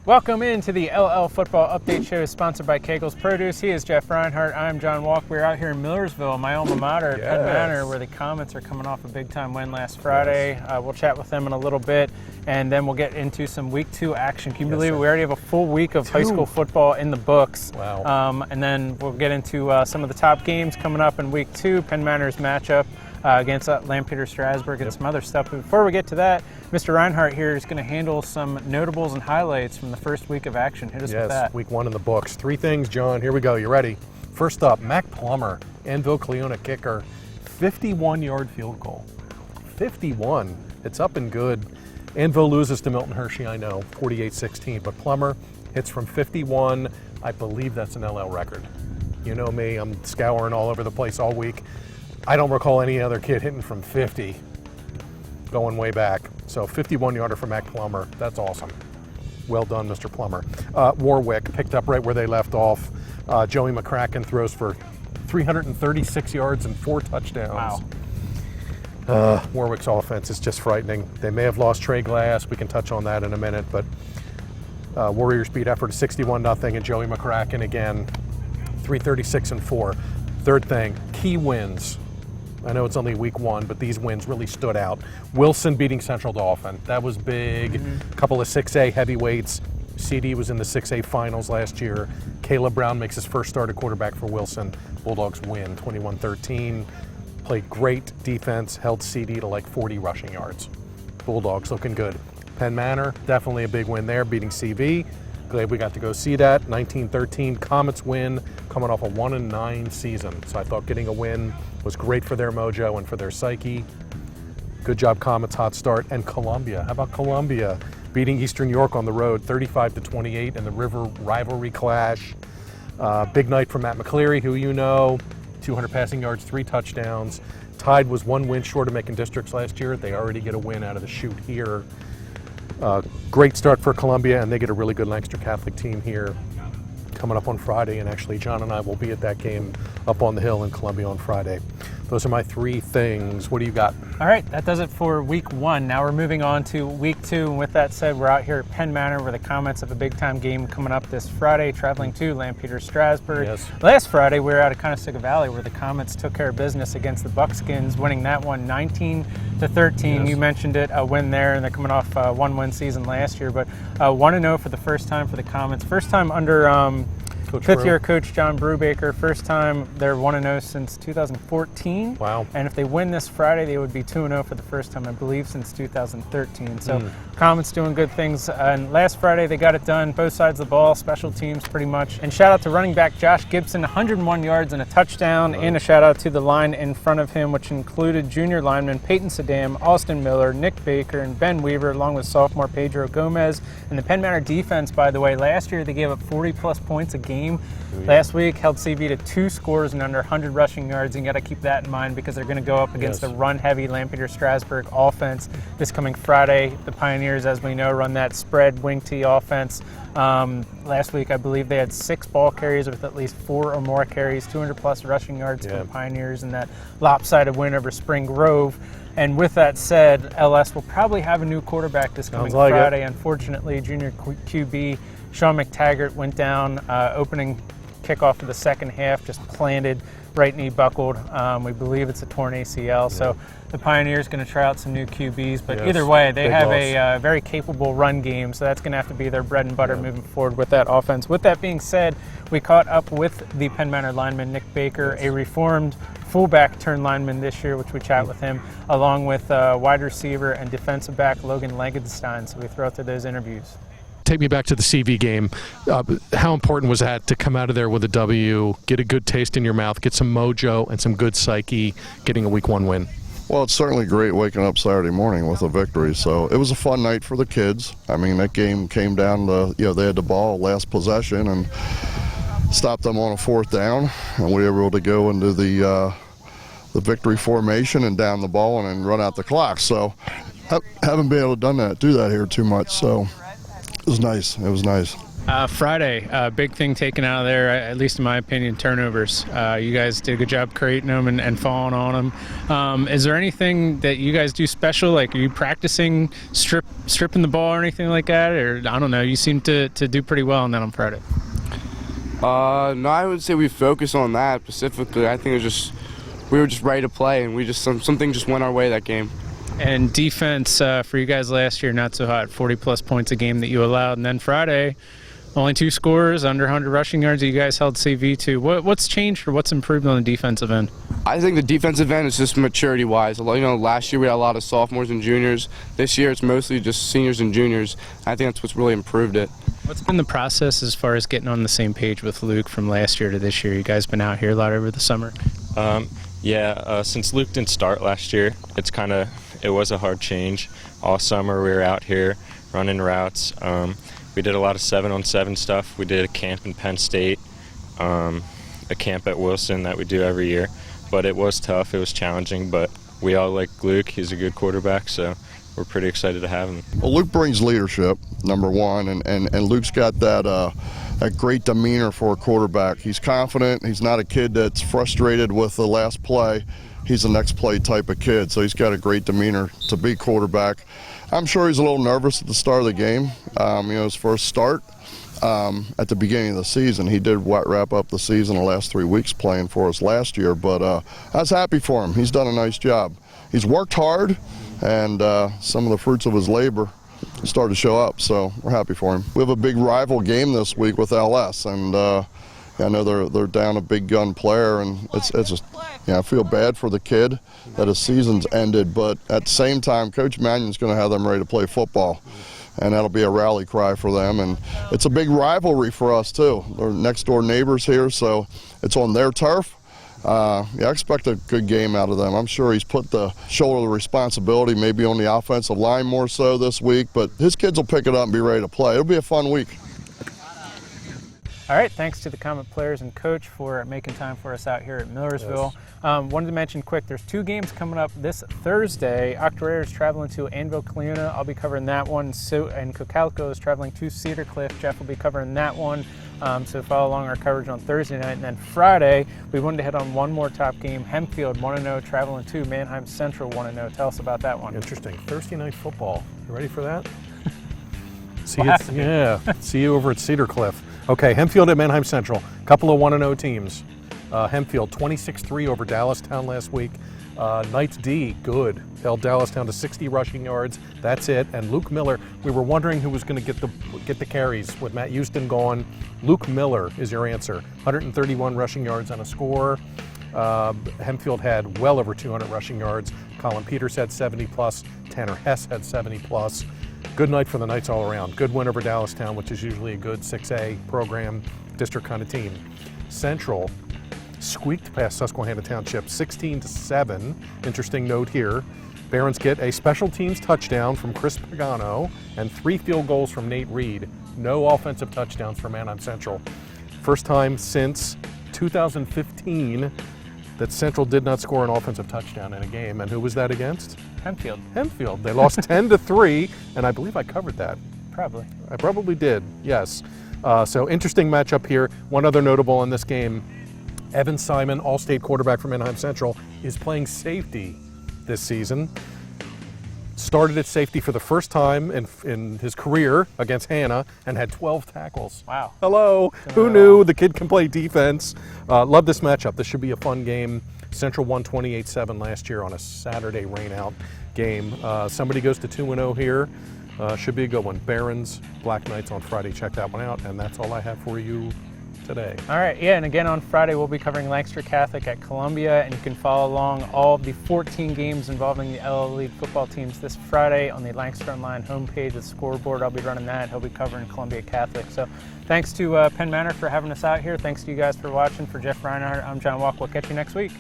Welcome into the LL Football Update Show, sponsored by Kegel's Produce. He is Jeff Reinhardt. I'm John Walk. We're out here in Millersville, my alma mater, at Penn Manor, where the Comets are coming off a big-time win last Friday. We'll chat with them in a little bit, and then we'll get into some Week 2 action. Can you believe it? We already have a full week of high school football in the books. Wow. And then we'll get into some of the top games coming up in Week 2, Penn Manor's matchup against Lampeter-Strasburg and some other stuff. But before we get to that, Mr. Reinhardt here is going to handle some notables and highlights from the first week of action. Hit us with that. Week 1 in the books. 3 things, John. Here we go. You ready? First up, Mac Plummer, Anvil-Cleona kicker, 51-yard field goal. 51. It's up and good. Anvil loses to Milton Hershey, I know, 48-16, but Plummer hits from 51. I believe that's an LL record. You know me, I'm scouring all over the place all week. I don't recall any other kid hitting from 50 going way back. So 51-yarder for Mac Plummer. That's awesome. Well done, Mr. Plummer. Warwick picked up right where they left off. Joey McCracken throws for 336 yards and 4 touchdowns. Wow. Warwick's offense is just frightening. They may have lost Trey Glass. We can touch on that in a minute. But Warriors beat effort 61-0, and Joey McCracken again, 336 and 4. Third thing, key wins. I know it's only week 1, but these wins really stood out. Wilson beating Central Dauphin. That was big. A couple of 6A heavyweights. CD was in the 6A finals last year. Caleb Brown makes his first start at quarterback for Wilson. Bulldogs win 21-13. Played great defense, held CD to like 40 rushing yards. Bulldogs looking good. Penn Manor, definitely a big win there, beating CV. Glad we got to go see that. 19-13, Comets win, coming off a 1-9 season. So I thought getting a win was great for their mojo and for their psyche. Good job, Comets, hot start. And Columbia, how about Columbia? Beating Eastern York on the road, 35-28 in the River rivalry clash. Big night for Matt McCleary, who you know, 200 passing yards, 3 touchdowns. Tide was 1 win short of making districts last year. They already get a win out of the chute here. Great start for Columbia, and they get a really good Lancaster Catholic team here coming up on Friday, and actually John and I will be at that game up on the hill in Columbia on Friday. Those are my 3 things. What do you got? All right, that does it for week 1. Now we're moving on to week 2. And with that said, we're out here at Penn Manor where the Comets have a big-time game coming up this Friday, traveling to Lampeter-Strasburg. Yes. Last Friday, we were out of Conestoga Valley where the Comets took care of business against the Buckskins, winning that one 19-13. Yes. You mentioned it, a win there, and they're coming off a 1-win season last year. But 1-0 for the first time for the Comets. First time under fifth-year coach John Brubaker. First time they're 1-0 since 2014. Wow. And if they win this Friday, they would be 2-0 for the first time, I believe, since 2013. So Comets doing good things. And last Friday, they got it done. Both sides of the ball, special teams pretty much. And shout out to running back Josh Gibson, 101 yards and a touchdown. And a shout out to the line in front of him, which included junior linemen Peyton Saddam, Austin Miller, Nick Baker, and Ben Weaver, along with sophomore Pedro Gomez. And the Penn Manor defense, by the way, last year they gave up 40-plus points a game. Last week held CV to 2 scores and under 100 rushing yards. You got to keep that in mind because they're going to go up against the run-heavy Lampeter-Strasburg offense this coming Friday. The Pioneers, as we know, run that spread wing tee offense. Last week, I believe they had 6 ball carriers with at least 4 or more carries, 200-plus rushing yards for the Pioneers in that lopsided win over Spring Grove. And with that said, LS will probably have a new quarterback this coming Friday. Unfortunately, junior QB Sean McTaggart went down opening kickoff of the second half, just planted, right knee buckled. We believe it's a torn ACL. So the Pioneers going to try out some new QBs. But either way, they have a very capable run game, so that's going to have to be their bread and butter moving forward with that offense. With that being said, we caught up with the Penn Manor lineman, Nick Baker, a reformed fullback turned lineman this year, which we chat with him, along with wide receiver and defensive back Logan Langenstein. So we throw through those interviews. Take me back to the CV game. How important was that to come out of there with a W, get a good taste in your mouth, get some mojo and some good psyche, getting a week 1 win? Well, it's certainly great waking up Saturday morning with a victory. So it was a fun night for the kids. I mean, that game came down to, they had the ball last possession and stopped them on a 4th down, and we were able to go into the victory formation and down the ball and then run out the clock. So haven't been able to do that here too much. So it was nice. It was nice. Friday, big thing taken out of there, at least in my opinion, turnovers. You guys did a good job creating them and falling on them. Is there anything that you guys do special? Like, are you practicing stripping the ball or anything like that? Or, I don't know, you seem to do pretty well on that on Friday. No, I would say we focus on that specifically. I think we were just ready to play, and we just something just went our way that game. And defense for you guys last year, not so hot, 40-plus points a game that you allowed. And then Friday, only 2 scores, under 100 rushing yards. You guys held CV to. What's changed or what's improved on the defensive end? I think the defensive end is just maturity-wise. Last year we had a lot of sophomores and juniors. This year it's mostly just seniors and juniors. I think that's what's really improved it. What's been the process as far as getting on the same page with Luke from last year to this year? You guys been out here a lot over the summer? Since Luke didn't start last year, it was a hard change. All summer we were out here running routes. We did a lot of 7-on-7 stuff. We did a camp in Penn State, a camp at Wilson that we do every year. But it was tough, it was challenging, but we all like Luke. He's a good quarterback, so we're pretty excited to have him. Well, Luke brings leadership, number one, and Luke's got that great demeanor for a quarterback. He's confident. He's not a kid that's frustrated with the last play. He's a next play type of kid, so he's got a great demeanor to be quarterback. I'm sure he's a little nervous at the start of the game. His first start at the beginning of the season. He did wrap up the season the last 3 weeks playing for us last year, but I was happy for him. He's done a nice job. He's worked hard, and some of the fruits of his labor started to show up, so we're happy for him. We have a big rival game this week with LS, and I know they're down a big gun player, and it's just, I feel bad for the kid that his season's ended, but at the same time, Coach Mannion's going to have them ready to play football, and that'll be a rally cry for them. And it's a big rivalry for us too. They're next door neighbors here, so it's on their turf. I expect a good game out of them. I'm sure he's put the shoulder of the responsibility maybe on the offensive line more so this week, but his kids will pick it up and be ready to play. It'll be a fun week. All right, thanks to the Comet players and coach for making time for us out here at Millersville. Yes. Wanted to mention quick, there's 2 games coming up this Thursday. Octorara is traveling to Anvil-Cleona. I'll be covering that one. And Cocalco is traveling to Cedar Cliff. Jeff will be covering that one. So follow along our coverage on Thursday night. And then Friday, we wanted to hit on one more top game. Hempfield 1-0 traveling to Manheim Central 1-0. Tell us about that one. Interesting. Thursday night football. You ready for that? See you over at Cedar Cliff. Okay, Hempfield at Manheim Central. Couple of 1-0 teams. Hempfield 26-3 over Dallastown last week. Knights D, good. Held Dallastown to 60 rushing yards. That's it. And Luke Miller, we were wondering who was going to get the carries with Matt Houston gone. Luke Miller is your answer. 131 rushing yards on a score. Hempfield had well over 200 rushing yards. Colin Peters had 70+. Tanner Hess had 70+. Good night for the Knights all around. Good win over Dallastown, which is usually a good 6A program, district kind of team. Central squeaked past Susquehanna Township 16-7. Interesting note here. Barons get a special teams touchdown from Chris Pagano and 3 field goals from Nate Reed. No offensive touchdowns for Manheim Central. First time since 2015 that Central did not score an offensive touchdown in a game. And who was that against? Hempfield. Hempfield. They lost 10-3, and I believe I covered that. Probably. I probably did, yes. So interesting matchup here. One other notable in this game, Evan Simon, All-State quarterback from Manheim Central, is playing safety this season. Started at safety for the first time in his career against Hannah and had 12 tackles. Wow. Hello. Who knew the kid can play defense? Love this matchup. This should be a fun game. Central won 28-7 last year on a Saturday rain-out game. Somebody goes to 2-0 here. Should be a good one. Barons, Black Knights on Friday. Check that one out. And that's all I have for you today. All right, and again on Friday we'll be covering Lancaster Catholic at Columbia, and you can follow along all of the 14 games involving the LL League football teams this Friday on the Lancaster Online homepage, the scoreboard. I'll be running that. He'll be covering Columbia Catholic. So thanks to Penn Manor for having us out here. Thanks to you guys for watching. For Jeff Reinhardt, I'm John Walk. We'll catch you next week.